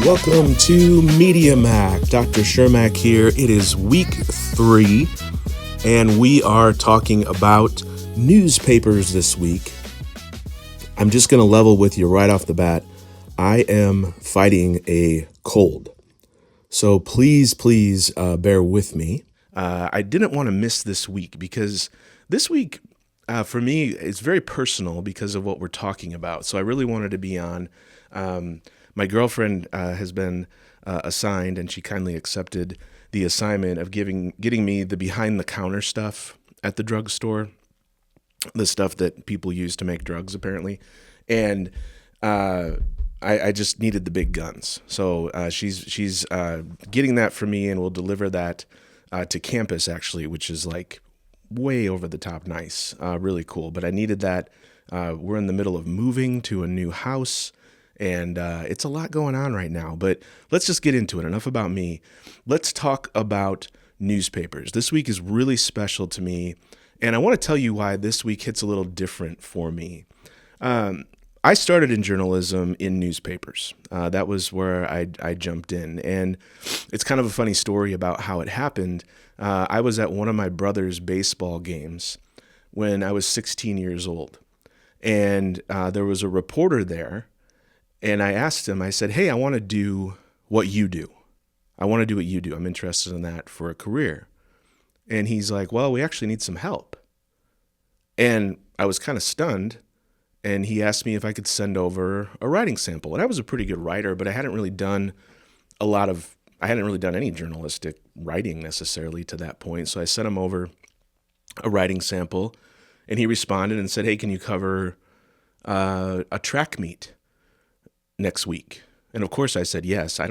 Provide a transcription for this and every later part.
Welcome to Media Mac. Dr. Shermak here. It is week 3, and we are talking about newspapers this week. I'm just going to level with you right off the bat. I am fighting a cold, so please bear with me. I didn't want to miss this week because this week, for me, it's very personal because of what we're talking about. So I really wanted to be on. My girlfriend has been assigned, and she kindly accepted the assignment of getting me the behind-the-counter stuff at the drugstore, the stuff that people use to make drugs, apparently. And I just needed the big guns. So she's getting that for me, and we'll deliver that to campus, actually, which is like way over the top nice, really cool. But I needed that. We're in the middle of moving to a new house. And it's a lot going on right now, but let's just get into it. Enough about me. Let's talk about newspapers. This week is really special to me, and I want to tell you why this week hits a little different for me. I started in journalism in newspapers. That was where I jumped in, and it's kind of a funny story about how it happened. I was at one of my brother's baseball games when I was 16 years old, and there was a reporter there. And I asked him, I said, hey, I want to do what you do. I want to do what you do. I'm interested in that for a career. And he's like, well, we actually need some help. And I was kind of stunned. And he asked me if I could send over a writing sample. And I was a pretty good writer, but I hadn't really done any journalistic writing necessarily to that point. So I sent him over a writing sample. And he responded and said, hey, can you cover a track meet next week? And of course I said yes. I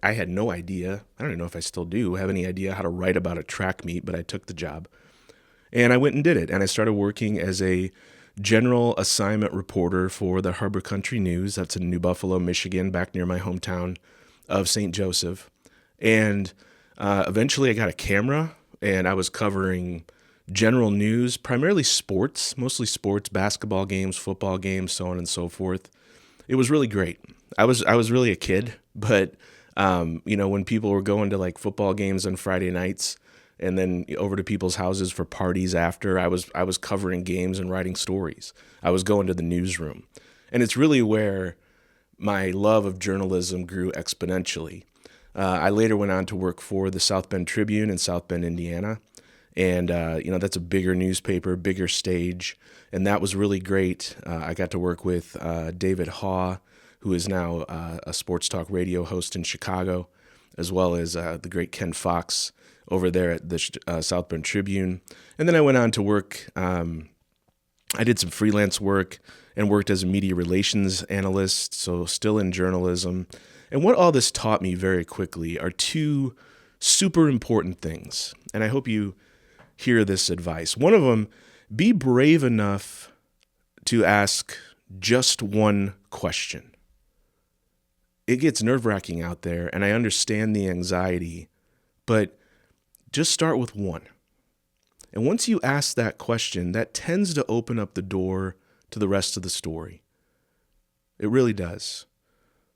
had no idea. I don't even know if I still do have any idea how to write about a track meet, but I took the job and I went and did it. And I started working as a general assignment reporter for the Harbor Country News. That's in New Buffalo, Michigan, back near my hometown of St. Joseph. And eventually I got a camera and I was covering general news, primarily sports, mostly sports, basketball games, football games, so on and so forth. It was really great. I was really a kid, but when people were going to like football games on Friday nights and then over to people's houses for parties after, I was covering games and writing stories. I was going to the newsroom. And it's really where my love of journalism grew exponentially. I later went on to work for the South Bend Tribune in South Bend, Indiana. And, that's a bigger newspaper, bigger stage. And that was really great. I got to work with David Haw, who is now a sports talk radio host in Chicago, as well as the great Ken Fox over there at the South Bend Tribune. And then I went on to work. I did some freelance work and worked as a media relations analyst, so still in journalism. And what all this taught me very quickly are 2 super important things. And I hope you hear this advice. One of them, be brave enough to ask just one question. It gets nerve-wracking out there, and I understand the anxiety, but just start with one. And once you ask that question, that tends to open up the door to the rest of the story. It really does.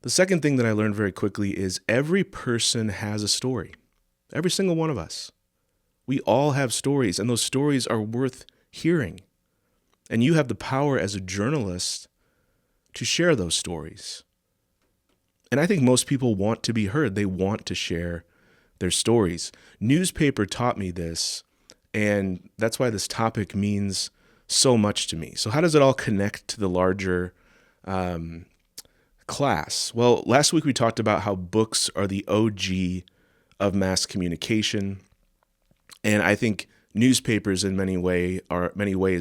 The second thing that I learned very quickly is every person has a story. Every single one of us. We all have stories, and those stories are worth hearing. And you have the power as a journalist to share those stories. And I think most people want to be heard. They want to share their stories. Newspaper taught me this, and that's why this topic means so much to me. So how does it all connect to the larger class? Well, last week we talked about how books are the OG of mass communication. And I think newspapers in many ways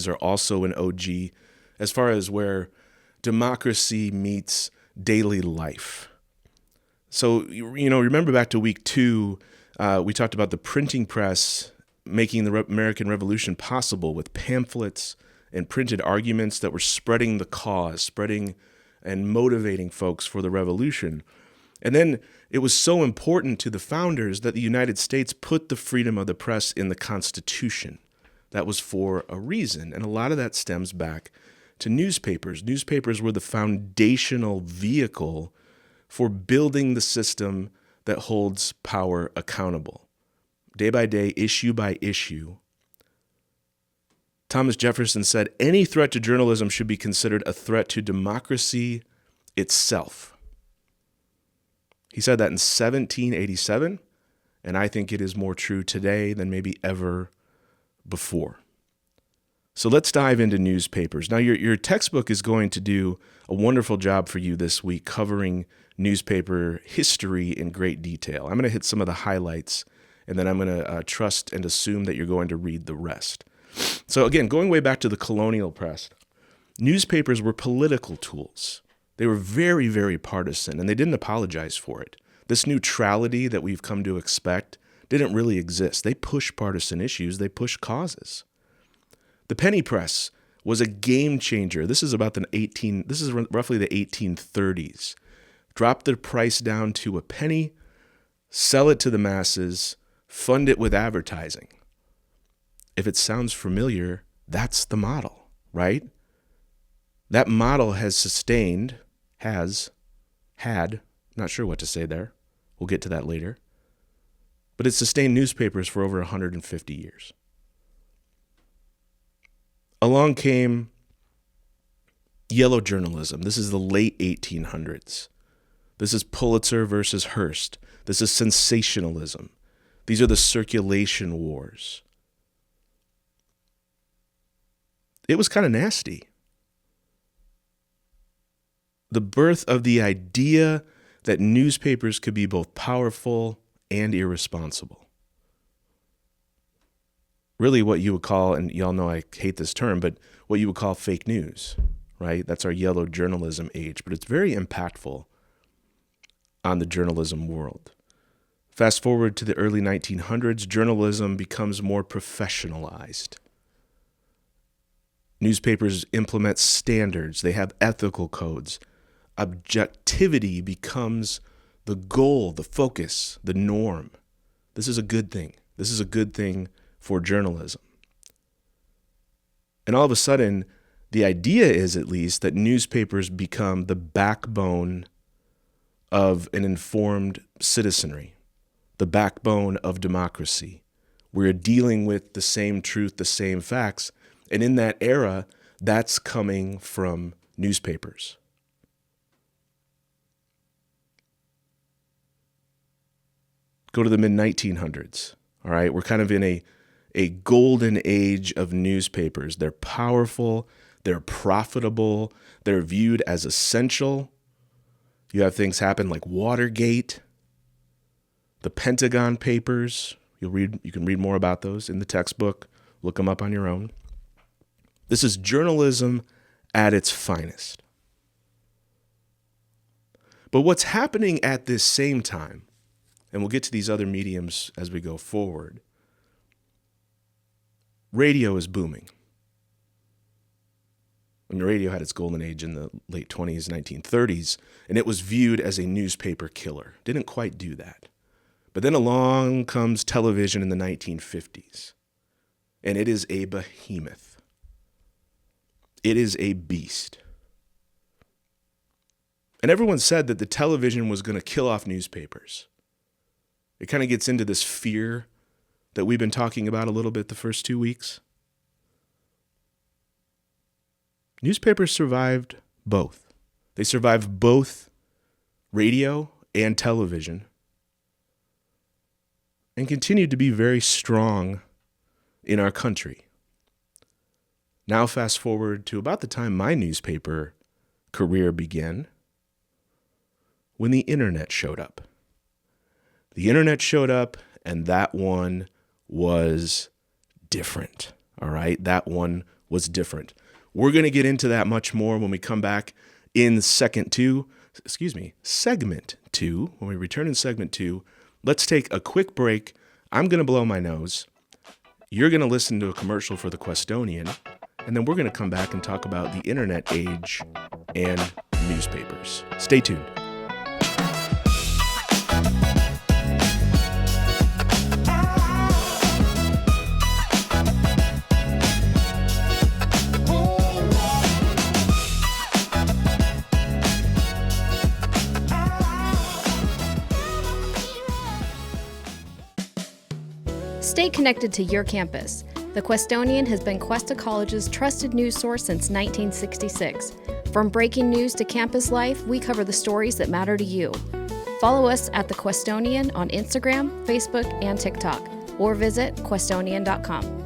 are also an OG as far as where democracy meets daily life. So, remember back to week 2, we talked about the printing press making the American Revolution possible with pamphlets and printed arguments that were spreading the cause, spreading and motivating folks for the revolution. And then it was so important to the founders that the United States put the freedom of the press in the Constitution. That was for a reason. And a lot of that stems back to newspapers. Newspapers were the foundational vehicle for building the system that holds power accountable. Day by day, issue by issue. Thomas Jefferson said, any threat to journalism should be considered a threat to democracy itself. He said that in 1787, and I think it is more true today than maybe ever before. So let's dive into newspapers. Now, your textbook is going to do a wonderful job for you this week covering newspaper history in great detail. I'm going to hit some of the highlights, and then I'm going to trust and assume that you're going to read the rest. So again, going way back to the colonial press, newspapers were political tools. They were very, very partisan, and they didn't apologize for it. This neutrality that we've come to expect didn't really exist. They pushed partisan issues. They pushed causes. The penny press was a game changer. This is roughly the 1830s. Drop the price down to a penny, sell it to the masses, fund it with advertising. If it sounds familiar, that's the model, right? That model not sure what to say there. We'll get to that later. But it sustained newspapers for over 150 years. Along came yellow journalism. This is the late 1800s. This is Pulitzer versus Hearst. This is sensationalism. These are the circulation wars. It was kind of nasty. The birth of the idea that newspapers could be both powerful and irresponsible. Really what you would call, and y'all know I hate this term, but what you would call fake news, right? That's our yellow journalism age, but it's very impactful on the journalism world. Fast forward to the early 1900s, journalism becomes more professionalized. Newspapers implement standards. They have ethical codes. Objectivity becomes the goal, the focus, the norm. This is a good thing. This is a good thing for journalism. And all of a sudden, the idea is at least that newspapers become the backbone of an informed citizenry, the backbone of democracy. We're dealing with the same truth, the same facts. And in that era, that's coming from newspapers. Go to the mid-1900s. All right, we're kind of in a golden age of newspapers. They're powerful, they're profitable, they're viewed as essential. You have things happen like Watergate, the Pentagon Papers. You can read more about those in the textbook. Look them up on your own. This is journalism at its finest. But what's happening at this same time, and we'll get to these other mediums as we go forward, radio is booming. And radio had its golden age in the late 20s, 1930s, and it was viewed as a newspaper killer. Didn't quite do that. But then along comes television in the 1950s, and it is a behemoth. It is a beast. And everyone said that the television was going to kill off newspapers. It kind of gets into this fear that we've been talking about a little bit the first 2 weeks. Newspapers survived both. They survived both radio and television and continued to be very strong in our country. Now fast forward to about the time my newspaper career began, when the internet showed up. The internet showed up, and that one was different, all right? That one was different. We're going to get into that much more when we come back in segment two. When we return in segment 2, let's take a quick break. I'm going to blow my nose. You're going to listen to a commercial for the Questonian, and then we're going to come back and talk about the internet age and newspapers. Stay tuned. Stay connected to your campus. The Questonian has been Cuesta College's trusted news source since 1966. From breaking news to campus life, we cover the stories that matter to you. Follow us at The Questonian on Instagram, Facebook, and TikTok, or visit questonian.com.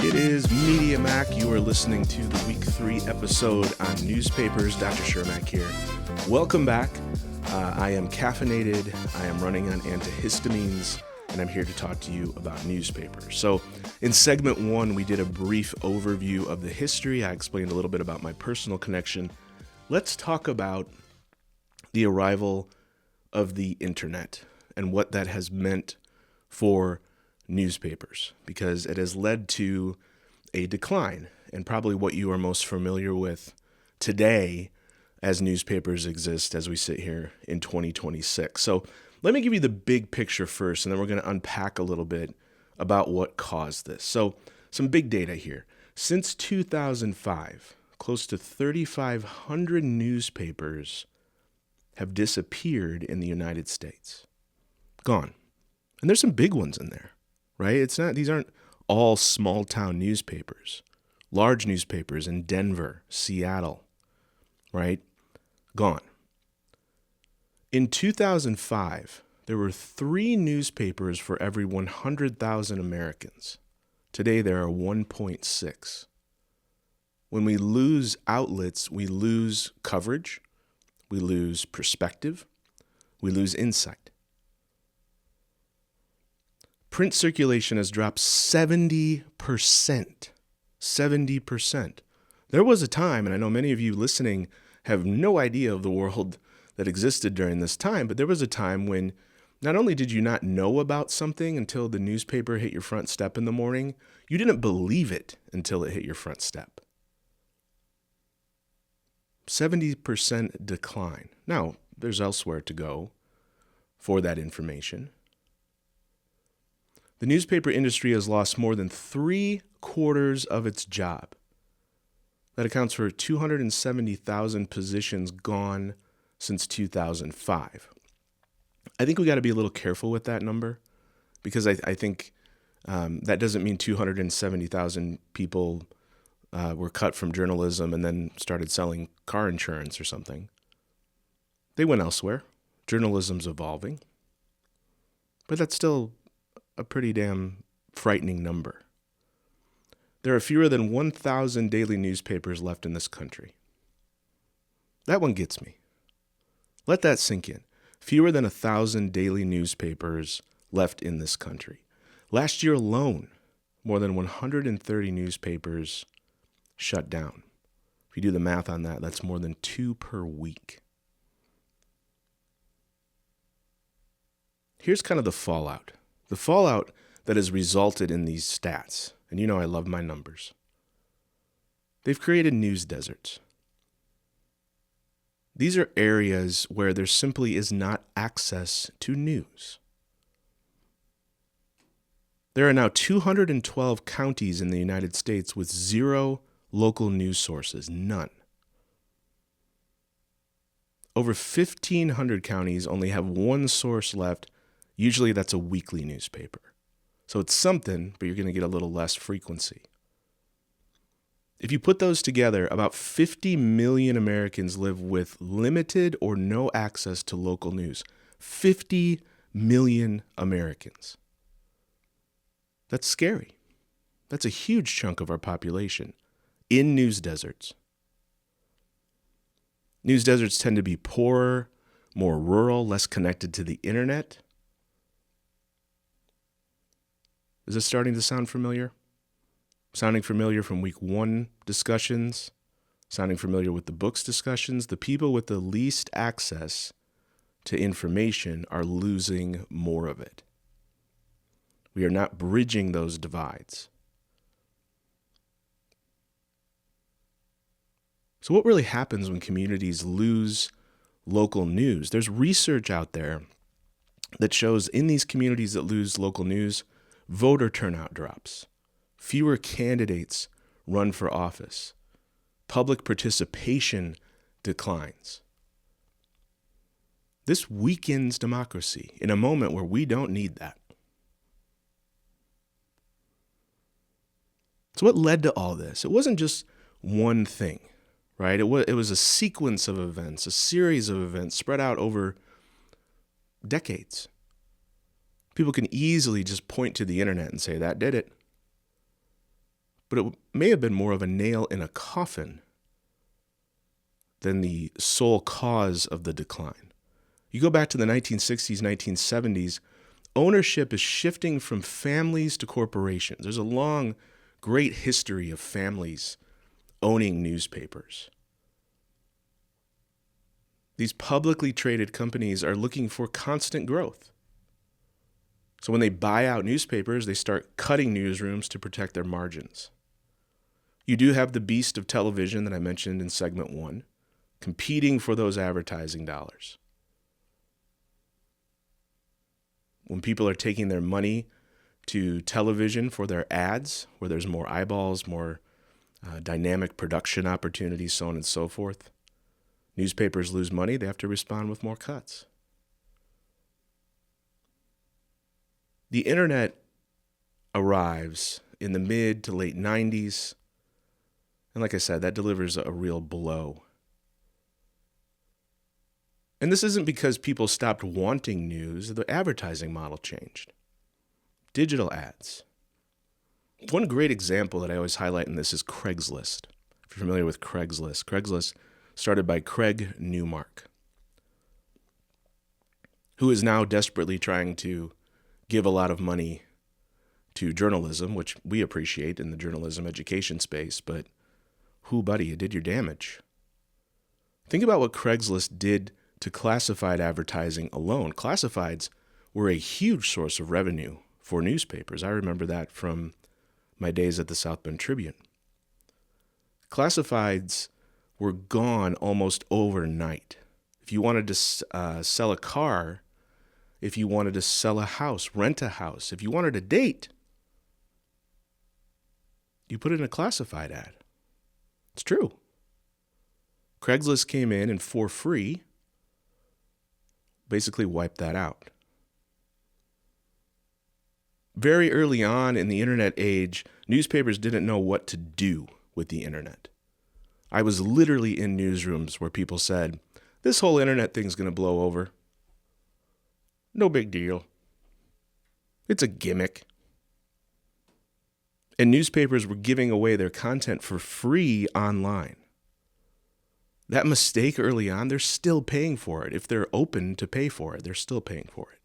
It is Media Mac. You are listening to the Week 3 episode on newspapers. Dr. Shermak here. Welcome back. I am caffeinated. I am running on antihistamines, and I'm here to talk to you about newspapers. So in segment 1, we did a brief overview of the history. I explained a little bit about my personal connection. Let's talk about the arrival of the internet and what that has meant for newspapers, because it has led to a decline, and probably what you are most familiar with today as newspapers exist as we sit here in 2026. So let me give you the big picture first, and then we're going to unpack a little bit about what caused this. So some big data here. Since 2005, close to 3,500 newspapers have disappeared in the United States. Gone. And there's some big ones in there, right? These aren't all small town newspapers. Large newspapers in Denver, Seattle, right? Gone. In 2005, there were 3 newspapers for every 100,000 Americans. Today, there are 1.6. When we lose outlets, we lose coverage, we lose perspective, we lose insight. Print circulation has dropped 70%. 70%. There was a time, and I know many of you listening have no idea of the world that existed during this time, but there was a time when not only did you not know about something until the newspaper hit your front step in the morning, you didn't believe it until it hit your front step. 70% decline. Now, there's elsewhere to go for that information. The newspaper industry has lost more than 3/4 of its job. That accounts for 270,000 positions gone since 2005. I think we got to be a little careful with that number, because I think that doesn't mean 270,000 people were cut from journalism and then started selling car insurance or something. They went elsewhere. Journalism's evolving. But that's still a pretty damn frightening number. There are fewer than 1,000 daily newspapers left in this country. That one gets me. Let that sink in. Fewer than 1,000 daily newspapers left in this country. Last year alone, more than 130 newspapers shut down. If you do the math on that, that's more than 2 per week. Here's kind of the fallout. The fallout that has resulted in these stats, and you know I love my numbers. They've created news deserts. These are areas where there simply is not access to news. There are now 212 counties in the United States with 0 local news sources, none. Over 1,500 counties only have 1 source left. Usually that's a weekly newspaper. So it's something, but you're going to get a little less frequency. If you put those together, about 50 million Americans live with limited or no access to local news. 50 million Americans. That's scary. That's a huge chunk of our population in news deserts. News deserts tend to be poorer, more rural, less connected to the internet. Is this starting to sound familiar? Sounding familiar from week 1 discussions, sounding familiar with the books discussions. The people with the least access to information are losing more of it. We are not bridging those divides. So what really happens when communities lose local news? There's research out there that shows in these communities that lose local news, voter turnout drops. Fewer candidates run for office. Public participation declines. This weakens democracy in a moment where we don't need that. So what led to all this? It wasn't just one thing, right? It was a sequence of events, a series of events spread out over decades. People can easily just point to the internet and say that did it. But it may have been more of a nail in a coffin than the sole cause of the decline. You go back to the 1960s, 1970s, ownership is shifting from families to corporations. There's a long, great history of families owning newspapers. These publicly traded companies are looking for constant growth. So when they buy out newspapers, they start cutting newsrooms to protect their margins. You do have the beast of television that I mentioned in segment 1, competing for those advertising dollars. When people are taking their money to television for their ads, where there's more eyeballs, more dynamic production opportunities, so on and so forth, newspapers lose money, they have to respond with more cuts. The internet arrives in the mid to late 90s, and like I said, that delivers a real blow. And this isn't because people stopped wanting news, the advertising model changed. Digital ads. One great example that I always highlight in this is Craigslist. If you're familiar with Craigslist, Craigslist started by Craig Newmark, who is now desperately trying to give a lot of money to journalism, which we appreciate in the journalism education space, but buddy, you did your damage. Think about what Craigslist did to classified advertising alone. Classifieds were a huge source of revenue for newspapers. I remember that from my days at the South Bend Tribune. Classifieds were gone almost overnight. If you wanted to sell a car, if you wanted to sell a house, rent a house, if you wanted a date, you put in a classified ad. It's true. Craigslist came in and for free basically wiped that out. Very early on in the internet age, newspapers didn't know what to do with the internet. I was literally in newsrooms where people said, this whole internet thing's going to blow over. No big deal. It's a gimmick. And newspapers were giving away their content for free online. That mistake early on, they're still paying for it. If they're open to pay for it, they're still paying for it.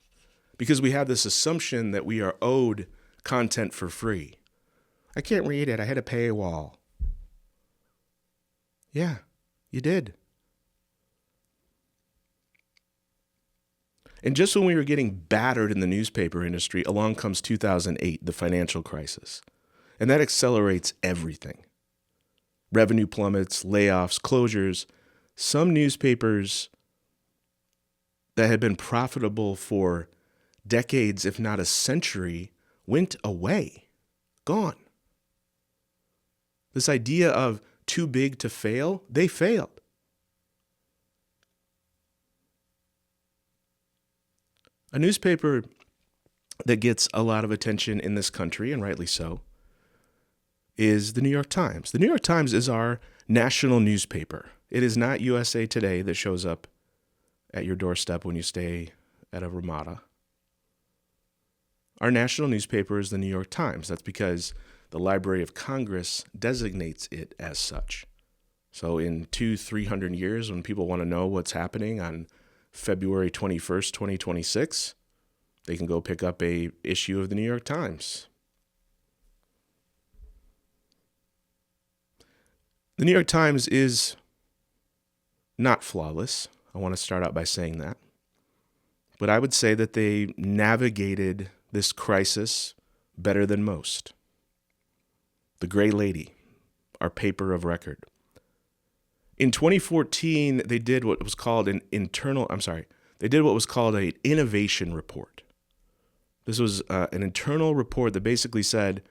Because we have this assumption that we are owed content for free. I can't read it. I had a paywall. Yeah, you did. And just when we were getting battered in the newspaper industry, along comes 2008, the financial crisis. And that accelerates everything. Revenue plummets, layoffs, closures. Some newspapers that had been profitable for decades, if not a century, went away, gone. This idea of too big to fail, they failed. A newspaper that gets a lot of attention in this country, and rightly so, is the New York Times. The New York Times is our national newspaper. It is not USA Today that shows up at your doorstep when you stay at a Ramada. Our national newspaper is the New York Times. That's because the Library of Congress designates it as such. So in 200-300 years, when people want to know what's happening on February 21st, 2026, they can go pick up a issue of the New York Times. The New York Times is not flawless. I want to start out by saying that. But I would say that they navigated this crisis better than most. The Gray Lady, our paper of record. In 2014, they did what was called an innovation report. This was an internal report that basically said,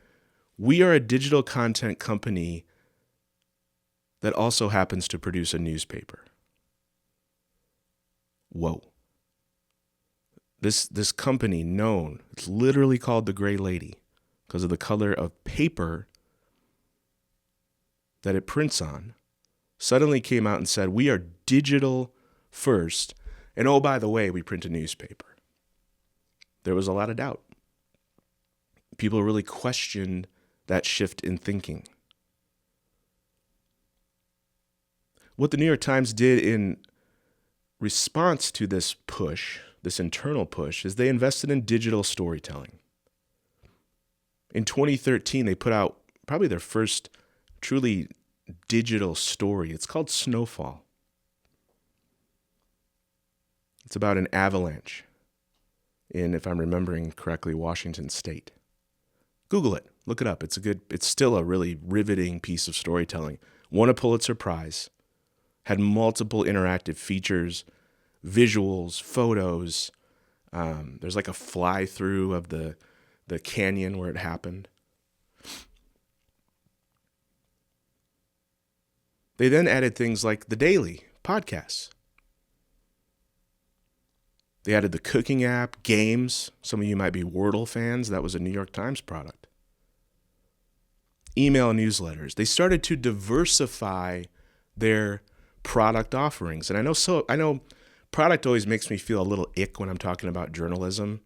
We are a digital content company that also happens to produce a newspaper. Whoa. This company known, it's literally called the Gray Lady because of the color of paper that it prints on, suddenly came out and said, we are digital first. And oh, by the way, we print a newspaper. There was a lot of doubt. People really questioned that shift in thinking. What the New York Times did in response to this push, this internal push, is they invested in digital storytelling. In 2013, they put out probably their first truly digital story. It's called Snowfall. It's about an avalanche in, if I'm remembering correctly, Washington State. Google it. Look it up. It's still a really riveting piece of storytelling. Won a Pulitzer Prize. Had multiple interactive features, visuals, photos. There's like a fly-through of the canyon where it happened. They then added things like the daily podcasts. They added the cooking app, games. Some of you might be Wordle fans. That was a New York Times product. Email newsletters. They started to diversify their product offerings. And I know product always makes me feel a little ick when I'm talking about journalism,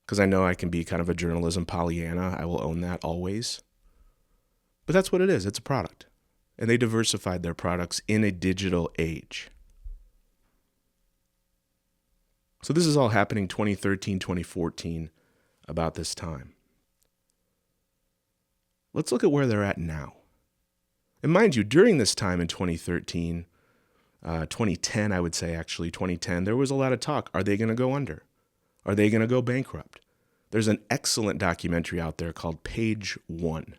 because I know I can be kind of a journalism Pollyanna. I will own that always. But that's what it is. It's a product. And they diversified their products in a digital age. So this is all happening 2013, 2014, about this time. Let's look at where they're at now. And mind you, during this time in 2013, 2010, I would say actually, 2010, there was a lot of talk. Are they going to go under? Are they going to go bankrupt? There's an excellent documentary out there called Page One.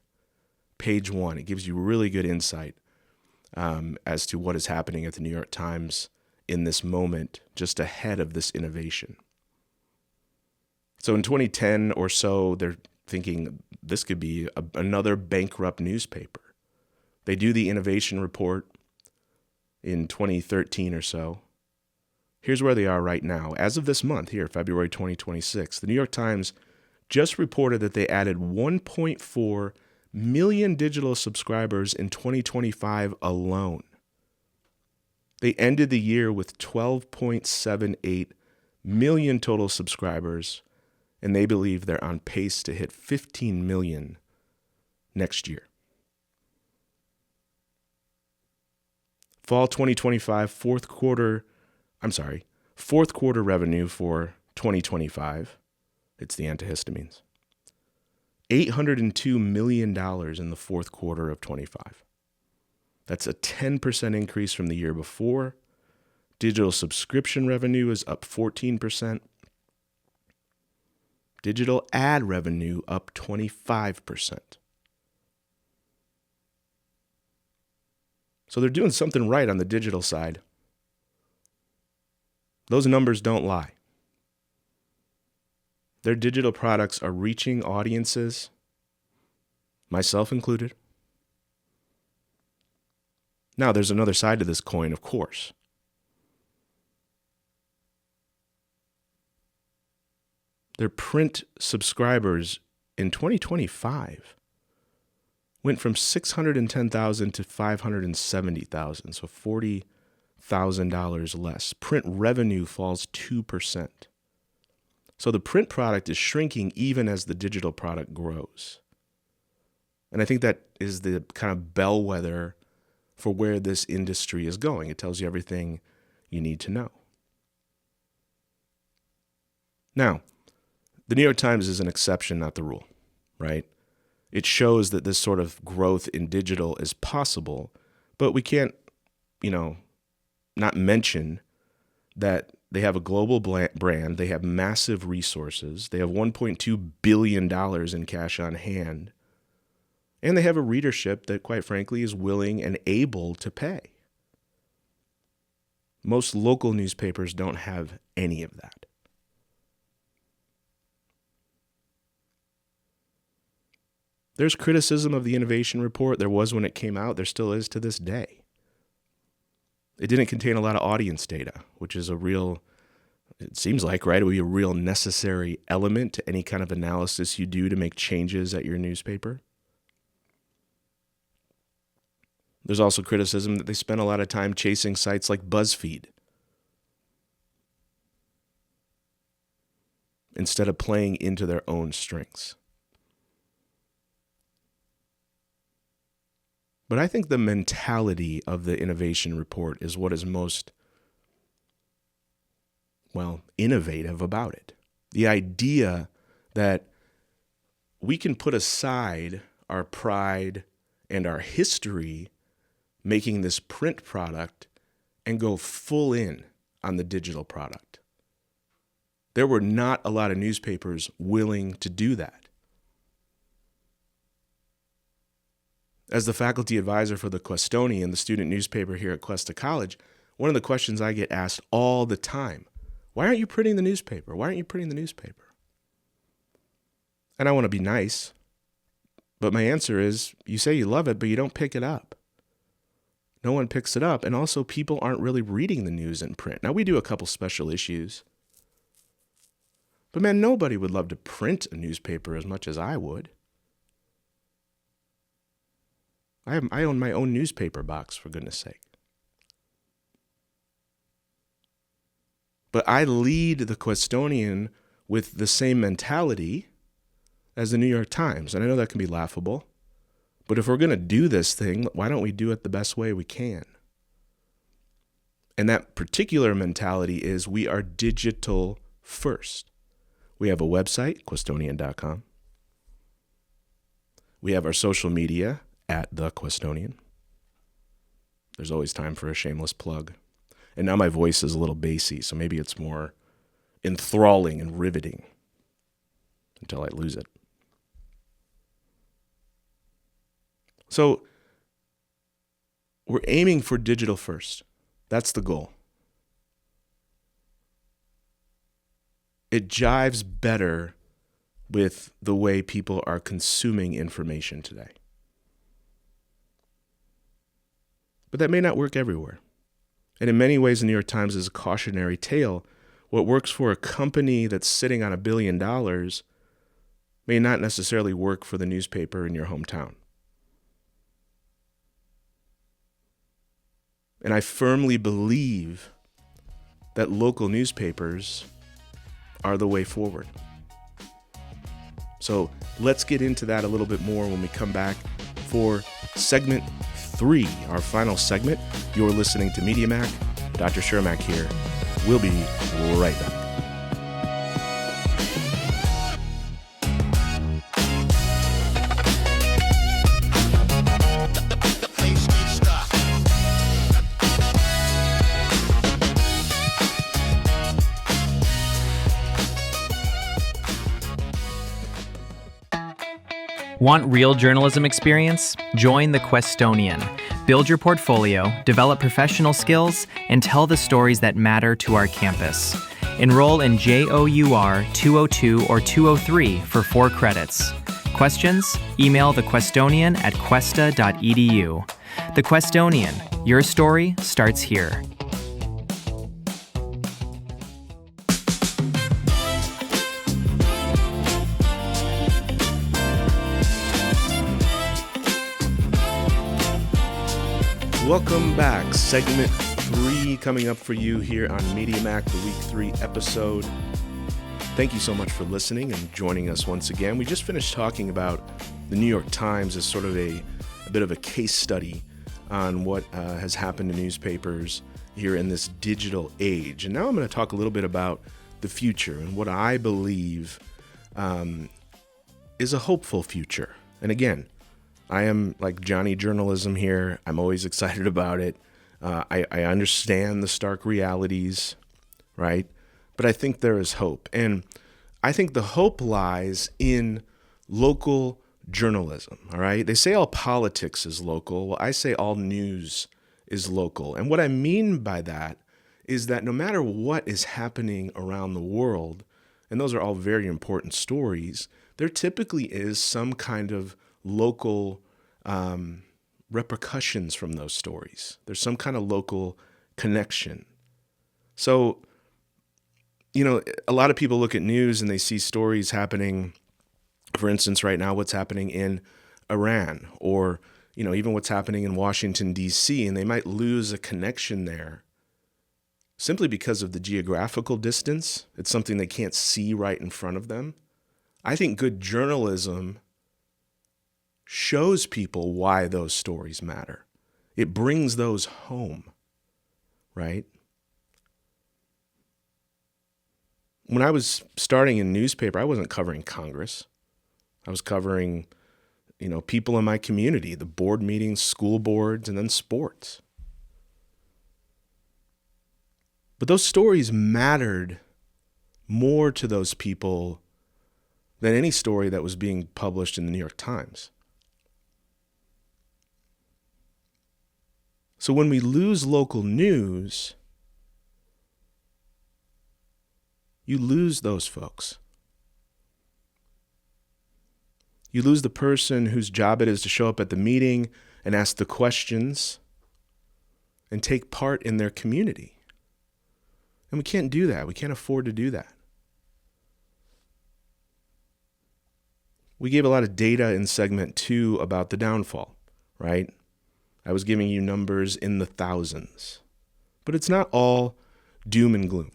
Page One. It gives you really good insight as to what is happening at the New York Times in this moment, just ahead of this innovation. So in 2010 or so, they're thinking this could be another bankrupt newspaper. They do the innovation report in 2013 or so. Here's where they are right now. As of this month here, February 2026, the New York Times just reported that they added 1.4 million digital subscribers in 2025 alone. They ended the year with 12.78 million total subscribers, and they believe they're on pace to hit 15 million next year. Fall 2025, fourth quarter revenue for 2025, it's the antihistamines, $802 million in the fourth quarter of 25. That's a 10% increase from the year before. Digital subscription revenue is up 14%. Digital ad revenue up 25%. So they're doing something right on the digital side. Those numbers don't lie. Their digital products are reaching audiences, myself included. Now, there's another side to this coin, of course. Their print subscribers in 2025 went from 610,000 to 570,000, so $40,000 less. Print revenue falls 2%. So the print product is shrinking even as the digital product grows. And I think that is the kind of bellwether for where this industry is going. It tells you everything you need to know. Now, the New York Times is an exception, not the rule, right? It shows that this sort of growth in digital is possible, but we can't, not mention that they have a global brand, they have massive resources, they have $1.2 billion in cash on hand, and they have a readership that, quite frankly, is willing and able to pay. Most local newspapers don't have any of that. There's criticism of the innovation report. There was when it came out. There still is to this day. It didn't contain a lot of audience data, which is it seems like, right? It would be a real necessary element to any kind of analysis you do to make changes at your newspaper. There's also criticism that they spent a lot of time chasing sites like BuzzFeed instead of playing into their own strengths. But I think the mentality of the innovation report is what is most, innovative about it. The idea that we can put aside our pride and our history making this print product and go full in on the digital product. There were not a lot of newspapers willing to do that. As the faculty advisor for the Questonian, the student newspaper here at Cuesta College, one of the questions I get asked all the time, why aren't you printing the newspaper? Why aren't you printing the newspaper? And I want to be nice, but my answer is, you say you love it, but you don't pick it up. No one picks it up, and also people aren't really reading the news in print. Now, we do a couple special issues, but man, nobody would love to print a newspaper as much as I would. I own my own newspaper box, for goodness sake. But I lead the Questonian with the same mentality as the New York Times. And I know that can be laughable. But if we're going to do this thing, why don't we do it the best way we can? And that particular mentality is we are digital first. We have a website, questonian.com. We have our social media at The Questonian. There's always time for a shameless plug. And now my voice is a little bassy, so maybe it's more enthralling and riveting until I lose it. So we're aiming for digital first. That's the goal. It jives better with the way people are consuming information today. But that may not work everywhere. And in many ways, the New York Times is a cautionary tale. What works for a company that's sitting on $1 billion may not necessarily work for the newspaper in your hometown. And I firmly believe that local newspapers are the way forward. So let's get into that a little bit more when we come back for segment 3, our final segment. You're listening to Media Mac. Dr. Shermak here. We'll be right back. Want real journalism experience? Join the Questonian. Build your portfolio, develop professional skills, and tell the stories that matter to our campus. Enroll in JOUR 202 or 203 for 4 credits. Questions? Email thequestonian@cuesta.edu. The Questonian. Your story starts here. Welcome back. Segment 3 coming up for you here on Media Mac, the Week 3 episode. Thank you so much for listening and joining us once again. We just finished talking about the New York Times as sort of a bit of a case study on what has happened to newspapers here in this digital age. And now I'm going to talk a little bit about the future and what I believe is a hopeful future. And again, I am like Johnny Journalism here. I'm always excited about it. I understand the stark realities, right? But I think there is hope. And I think the hope lies in local journalism, all right? They say all politics is local. Well, I say all news is local. And what I mean by that is that no matter what is happening around the world, and those are all very important stories, there typically is some kind of local repercussions from those stories. There's some kind of local connection. So, a lot of people look at news and they see stories happening, for instance, right now, what's happening in Iran, or, even what's happening in Washington, D.C., and they might lose a connection there simply because of the geographical distance. It's something they can't see right in front of them. I think good journalism shows people why those stories matter. It brings those home, right? When I was starting in newspaper, I wasn't covering Congress. I was covering, people in my community, the board meetings, school boards, and then sports. But those stories mattered more to those people than any story that was being published in the New York Times. So when we lose local news, you lose those folks. You lose the person whose job it is to show up at the meeting and ask the questions and take part in their community. And we can't do that. We can't afford to do that. We gave a lot of data in segment 2 about the downfall, right? I was giving you numbers in the thousands. But it's not all doom and gloom.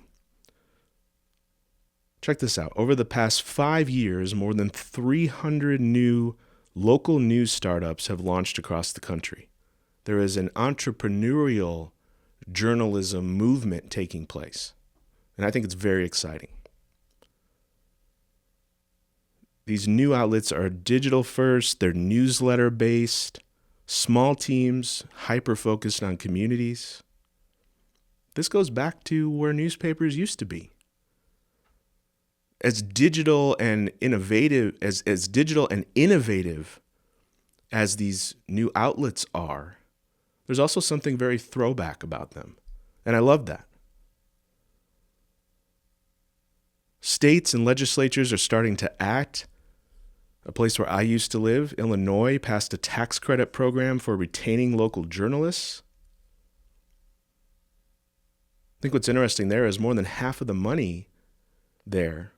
Check this out. Over the past 5 years, more than 300 new local news startups have launched across the country. There is an entrepreneurial journalism movement taking place. And I think it's very exciting. These new outlets are digital first, they're newsletter based, small teams, hyper-focused on communities. This goes back to where newspapers used to be. As digital and innovative as these new outlets are, there's also something very throwback about them. And I love that. States and legislatures are starting to act. A place where I used to live, Illinois, passed a tax credit program for retaining local journalists. I think what's interesting there is more than half of the money there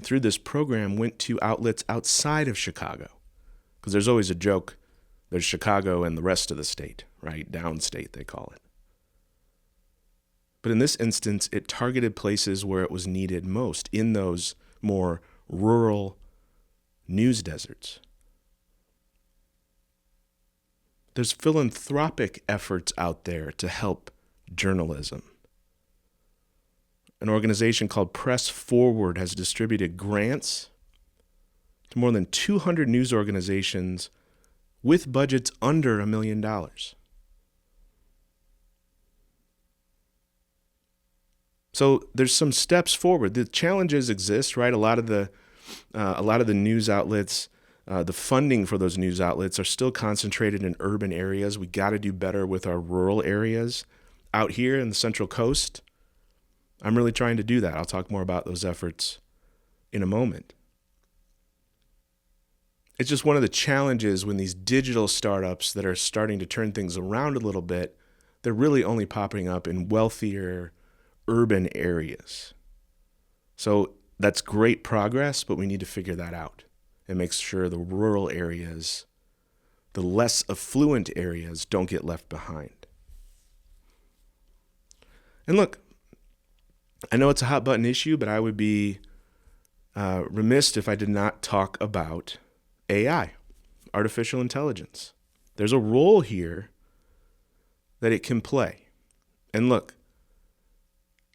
through this program went to outlets outside of Chicago. Because there's always a joke, there's Chicago and the rest of the state, right? Downstate, they call it. But in this instance, it targeted places where it was needed most, in those more rural news deserts. There's philanthropic efforts out there to help journalism. An organization called Press Forward has distributed grants to more than 200 news organizations with budgets under $1 million. So there's some steps forward. The challenges exist, right? A lot of the news outlets, the funding for those news outlets are still concentrated in urban areas. We got to do better with our rural areas. Out here in the Central Coast, I'm really trying to do that. I'll talk more about those efforts in a moment. It's just one of the challenges when these digital startups that are starting to turn things around a little bit, they're really only popping up in wealthier urban areas. So that's great progress, but we need to figure that out and make sure the rural areas, the less affluent areas, don't get left behind. And look, I know it's a hot button issue, but I would be remiss if I did not talk about AI, artificial intelligence. There's a role here that it can play. And look,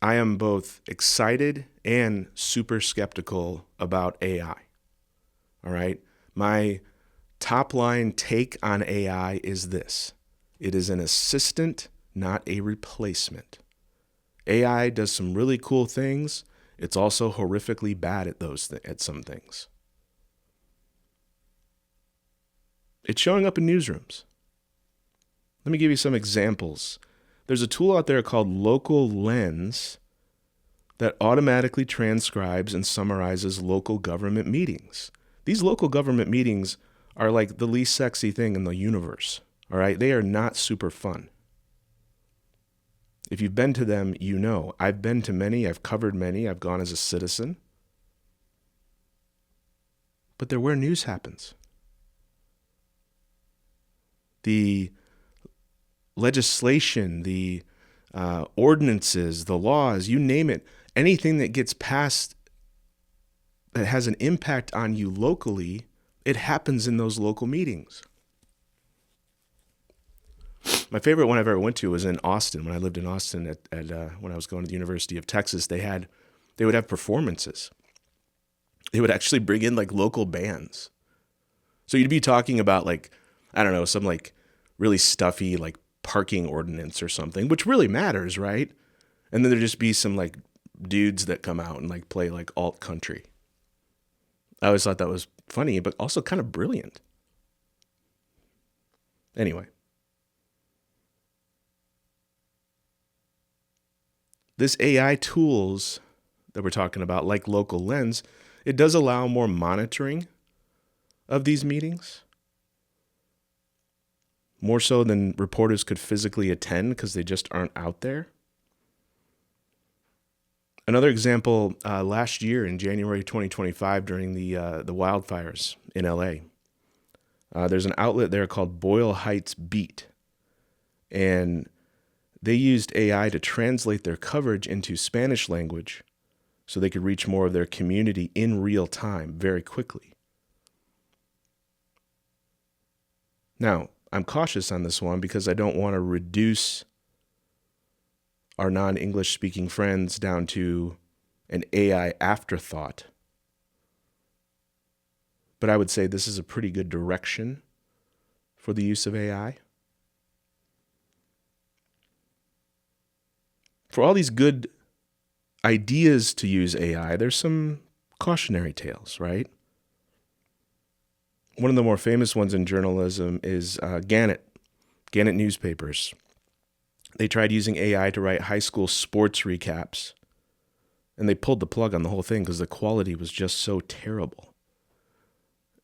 I am both excited and super skeptical about AI. All right? My top line take on AI is this. It is an assistant, not a replacement. AI does some really cool things. It's also horrifically bad at some things. It's showing up in newsrooms. Let me give you some examples. There's a tool out there called Local Lens that automatically transcribes and summarizes local government meetings. These local government meetings are like the least sexy thing in the universe. All right. They are not super fun. If you've been to them, you know. I've been to many. I've covered many. I've gone as a citizen. But they're where news happens. The legislation, the ordinances, the laws, you name it, anything that gets passed that has an impact on you locally, it happens in those local meetings. My favorite one I've ever went to was in Austin. When I lived in Austin when I was going to the University of Texas, they would have performances. They would actually bring in like local bands. So you'd be talking about like, I don't know, some like really stuffy like parking ordinance or something, which really matters, right? And then there'd just be some like dudes that come out and like play like alt country. I always thought that was funny, but also kind of brilliant. Anyway. This AI tools that we're talking about, like Local Lens, it does allow more monitoring of these meetings, more so than reporters could physically attend because they just aren't out there. Another example, last year in January 2025 during the wildfires in LA, there's an outlet there called Boyle Heights Beat, and they used AI to translate their coverage into Spanish language so they could reach more of their community in real time very quickly. Now, I'm cautious on this one because I don't want to reduce our non-English speaking friends down to an AI afterthought. But I would say this is a pretty good direction for the use of AI. For all these good ideas to use AI, there's some cautionary tales, right? One of the more famous ones in journalism is Gannett newspapers. They tried using AI to write high school sports recaps, and they pulled the plug on the whole thing because the quality was just so terrible.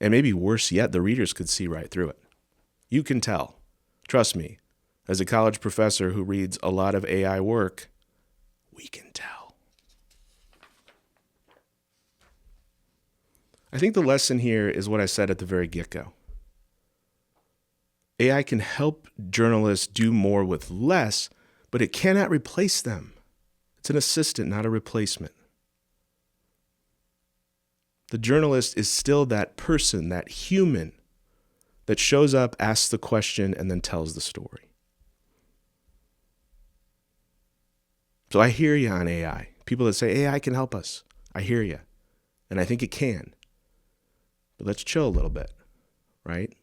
And maybe worse yet, the readers could see right through it. You can tell. Trust me, as a college professor who reads a lot of AI work, we can tell. I think the lesson here is what I said at the very get-go. AI can help journalists do more with less, but it cannot replace them. It's an assistant, not a replacement. The journalist is still that person, that human, that shows up, asks the question, and then tells the story. So I hear you on AI. People that say AI can help us. I hear you. And I think it can. But let's chill a little bit, right?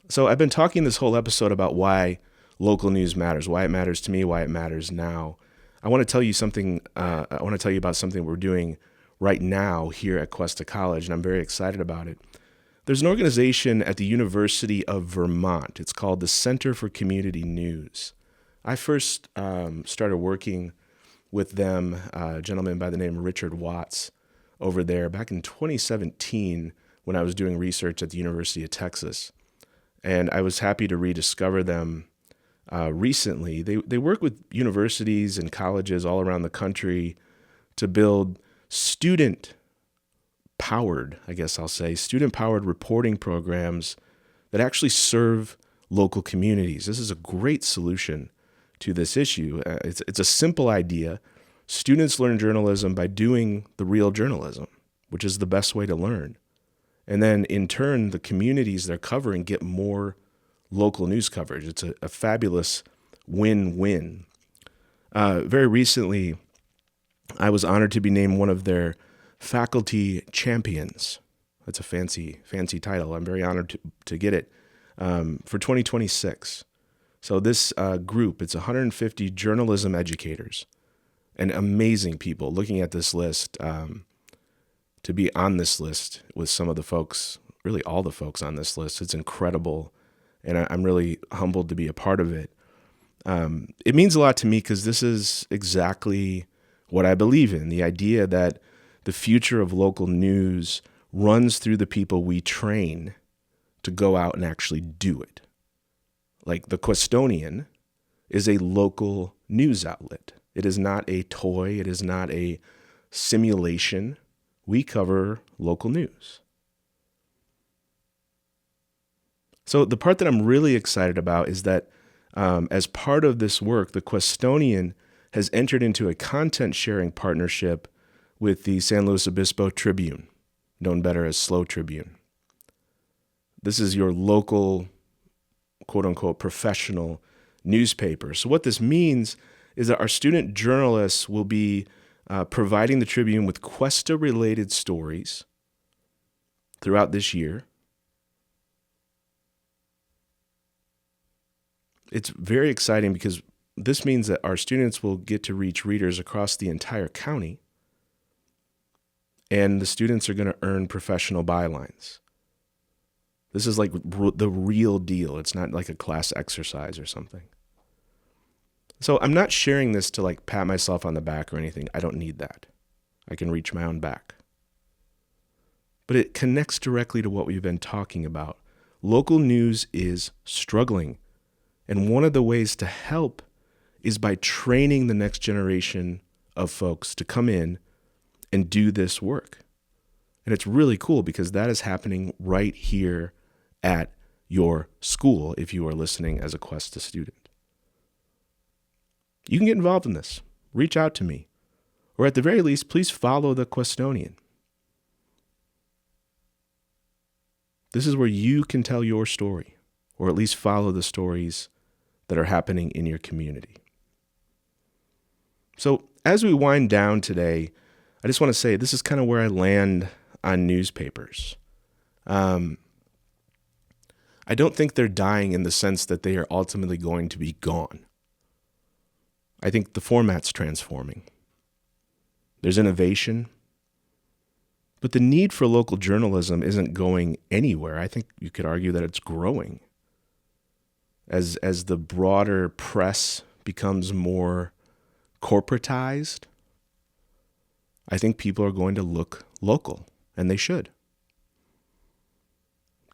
So I've been talking this whole episode about why local news matters, why it matters to me, why it matters now. I want to tell you something. I want to tell you about something we're doing right now here at Cuesta College, and I'm very excited about it. There's an organization at the University of Vermont. It's called the Center for Community News. I first started working with them, a gentleman by the name of Richard Watts over there back in 2017 when I was doing research at the University of Texas. And I was happy to rediscover them recently. They work with universities and colleges all around the country to build student-powered reporting programs that actually serve local communities. This is a great solution to this issue. It's a simple idea. Students learn journalism by doing the real journalism, which is the best way to learn. And then in turn, the communities they're covering get more local news coverage. It's a fabulous win-win. Very recently, I was honored to be named one of their faculty champions. That's a fancy title. I'm very honored to get it for 2026. So this group, it's 150 journalism educators and amazing people. Looking at this list, to be on this list with some of the folks, really all the folks on this list, it's incredible. And I'm really humbled to be a part of it. It means a lot to me because this is exactly what I believe in, the idea that the future of local news runs through the people we train to go out and actually do it. Like the Questonian is a local news outlet. It is not a toy. It is not a simulation. We cover local news. So the part that I'm really excited about is that as part of this work, the Questonian has entered into a content sharing partnership with the San Luis Obispo Tribune, known better as Slow Tribune. This is your local, quote unquote, professional newspaper. So what this means is that our student journalists will be providing the Tribune with Cuesta-related stories throughout this year. It's very exciting because this means that our students will get to reach readers across the entire county, and the students are going to earn professional bylines. This is like the real deal. It's not like a class exercise or something. So I'm not sharing this to like pat myself on the back or anything. I don't need that. I can reach my own back. But it connects directly to what we've been talking about. Local news is struggling. And one of the ways to help is by training the next generation of folks to come in and do this work. And it's really cool because that is happening right here at your school if you are listening as a Cuesta student. You can get involved in this. Reach out to me. Or at the very least, please follow the Questonian. This is where you can tell your story, or at least follow the stories that are happening in your community. So as we wind down today, I just want to say this is kind of where I land on newspapers. I don't think they're dying in the sense that they are ultimately going to be gone. I think the format's transforming. There's innovation, but the need for local journalism isn't going anywhere. I think you could argue that it's growing. As the broader press becomes more corporatized, I think people are going to look local, and they should.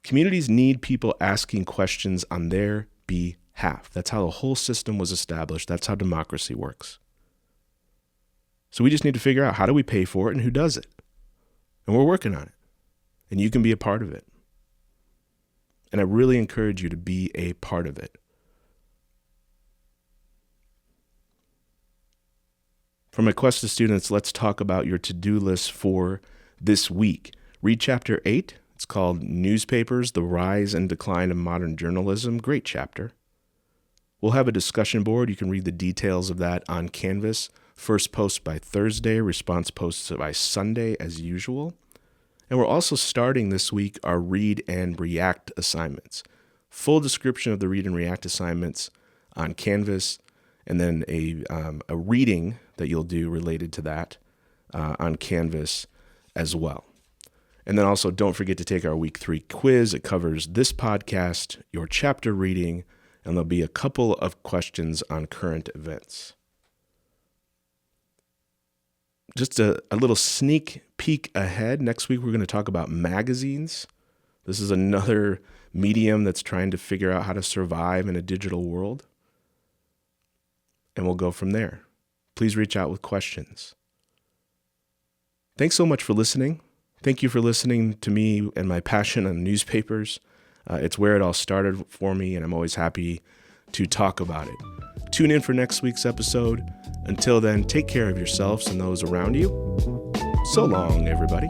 Communities need people asking questions on their behalf. That's how the whole system was established. That's how democracy works. So we just need to figure out how do we pay for it and who does it. And we're working on it. And you can be a part of it. And I really encourage you to be a part of it. For my Cuesta students, let's talk about your to-do list for this week. Read Chapter 8. It's called Newspapers, the Rise and Decline of Modern Journalism. Great chapter. We'll have a discussion board. You can read the details of that on Canvas. First post by Thursday, response posts by Sunday as usual. And we're also starting this week our Read and React assignments. Full description of the Read and React assignments on Canvas, and then a reading that you'll do related to that on Canvas as well. And then also don't forget to take our Week 3 quiz. It covers this podcast, your chapter reading, and there'll be a couple of questions on current events. Just a little sneak peek ahead. Next week, we're going to talk about magazines. This is another medium that's trying to figure out how to survive in a digital world. And we'll go from there. Please reach out with questions. Thanks so much for listening. Thank you for listening to me and my passion on newspapers. It's where it all started for me, and I'm always happy to talk about it. Tune in for next week's episode. Until then, take care of yourselves and those around you. So long, everybody.